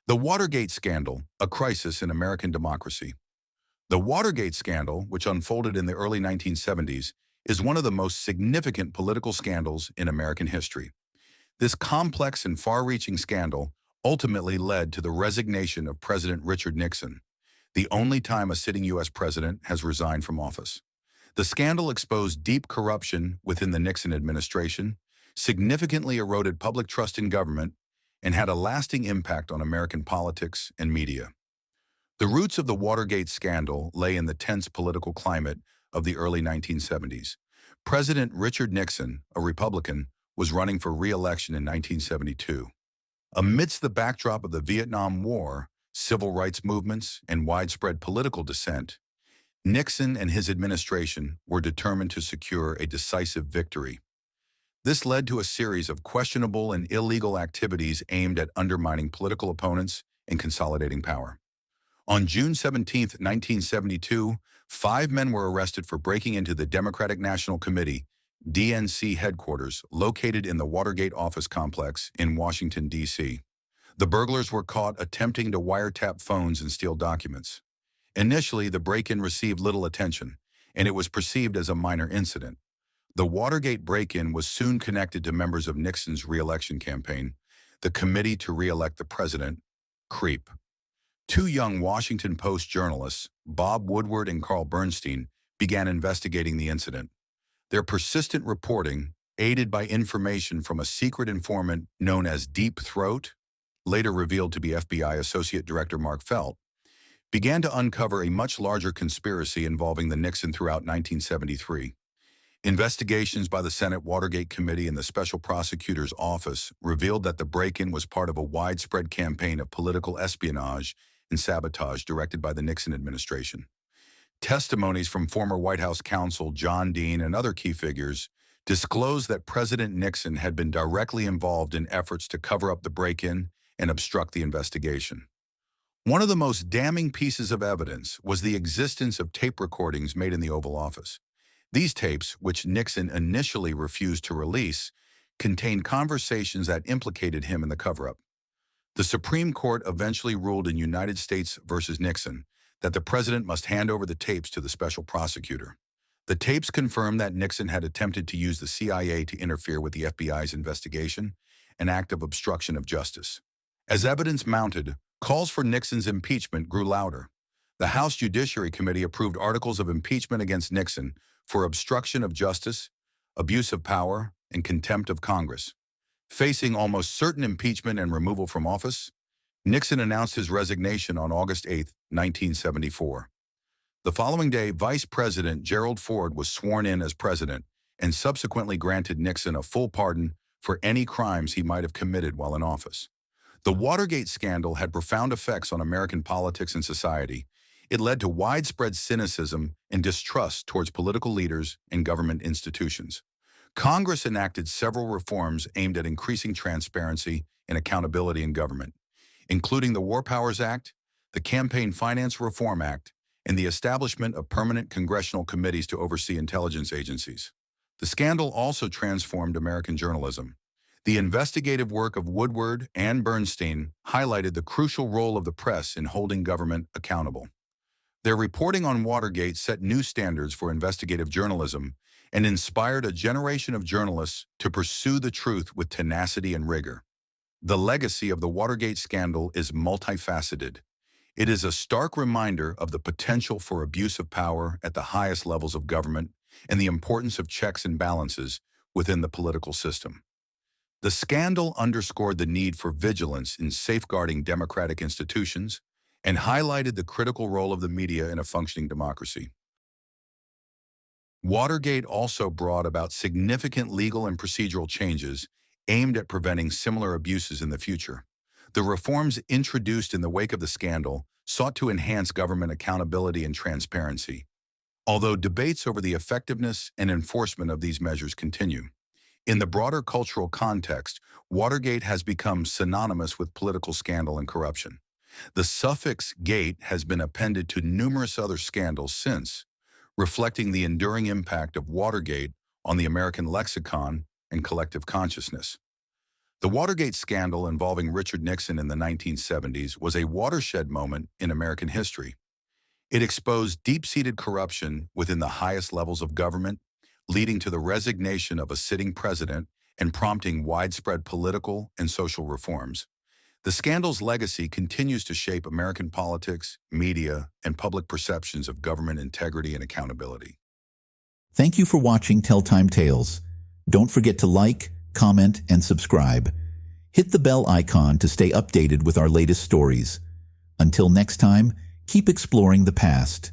The Watergate scandal, a crisis in American democracy. The Watergate scandal, which unfolded in the early 1970s, is one of the most significant political scandals in American history. This complex and far-reaching scandal ultimately led to the resignation of President Richard Nixon, the only time a sitting U.S. president has resigned from office. The scandal exposed deep corruption within the Nixon administration, significantly eroded public trust in government, and had a lasting impact on American politics and media. The roots of the Watergate scandal lay in the tense political climate of the early 1970s. President Richard Nixon, a Republican, was running for re-election in 1972. Amidst the backdrop of the Vietnam War, civil rights movements, and widespread political dissent, Nixon and his administration were determined to secure a decisive victory. This led to a series of questionable and illegal activities aimed at undermining political opponents and consolidating power. On June 17, 1972, 5 men were arrested for breaking into the Democratic National Committee, DNC headquarters, located in the Watergate office complex in Washington, D.C. The burglars were caught attempting to wiretap phones and steal documents. Initially, the break-in received little attention, and it was perceived as a minor incident. The Watergate break-in was soon connected to members of Nixon's re-election campaign, the Committee to Re-elect the President, CREEP. 2 young Washington Post journalists, Bob Woodward and Bernstein, began investigating the incident. Their persistent reporting, aided by information from a secret informant known as Deep Throat, later revealed to be FBI Associate Director Mark Felt, began to uncover a much larger conspiracy involving the Nixon throughout 1973. Investigations by the Senate Watergate Committee and the Special Prosecutor's Office revealed that the break-in was part of a widespread campaign of political espionage and sabotage directed by the Nixon administration. Testimonies from former White House counsel John Dean and other key figures disclosed that President Nixon had been directly involved in efforts to cover up the break-in and obstruct the investigation. One of the most damning pieces of evidence was the existence of tape recordings made in the Oval Office. These tapes, which Nixon initially refused to release, contained conversations that implicated him in the cover-up. The Supreme Court eventually ruled in United States versus Nixon that the president must hand over the tapes to the special prosecutor. The tapes confirmed that Nixon had attempted to use the CIA to interfere with the FBI's investigation, an act of obstruction of justice. As evidence mounted, calls for Nixon's impeachment grew louder. The House Judiciary Committee approved articles of impeachment against Nixon for obstruction of justice, abuse of power, and contempt of Congress. Facing almost certain impeachment and removal from office, Nixon announced his resignation on August 8, 1974. The following day, Vice President Gerald Ford was sworn in as president and subsequently granted Nixon a full pardon for any crimes he might have committed while in office. The Watergate scandal had profound effects on American politics and society. It led to widespread cynicism and distrust towards political leaders and government institutions. Congress enacted several reforms aimed at increasing transparency and accountability in government, including the War Powers Act, the Campaign Finance Reform Act, and the establishment of permanent congressional committees to oversee intelligence agencies. The scandal also transformed American journalism. The investigative work of Woodward and Bernstein highlighted the crucial role of the press in holding government accountable. Their reporting on Watergate set new standards for investigative journalism and inspired a generation of journalists to pursue the truth with tenacity and rigor. The legacy of the Watergate scandal is multifaceted. It is a stark reminder of the potential for abuse of power at the highest levels of government and the importance of checks and balances within the political system. The scandal underscored the need for vigilance in safeguarding democratic institutions and highlighted the critical role of the media in a functioning democracy. Watergate also brought about significant legal and procedural changes aimed at preventing similar abuses in the future. The reforms introduced in the wake of the scandal sought to enhance government accountability and transparency, although debates over the effectiveness and enforcement of these measures continue. In the broader cultural context, Watergate has become synonymous with political scandal and corruption. The suffix "gate" has been appended to numerous other scandals since, reflecting the enduring impact of Watergate on the American lexicon and collective consciousness. The Watergate scandal involving Richard Nixon in the 1970s was a watershed moment in American history. It exposed deep-seated corruption within the highest levels of government, leading to the resignation of a sitting president and prompting widespread political and social reforms. The scandal's legacy continues to shape American politics, media, and public perceptions of government integrity and accountability. Thank you for watching Telltime Tales. Don't forget to like, comment, and subscribe. Hit the bell icon to stay updated with our latest stories. Until next time, keep exploring the past.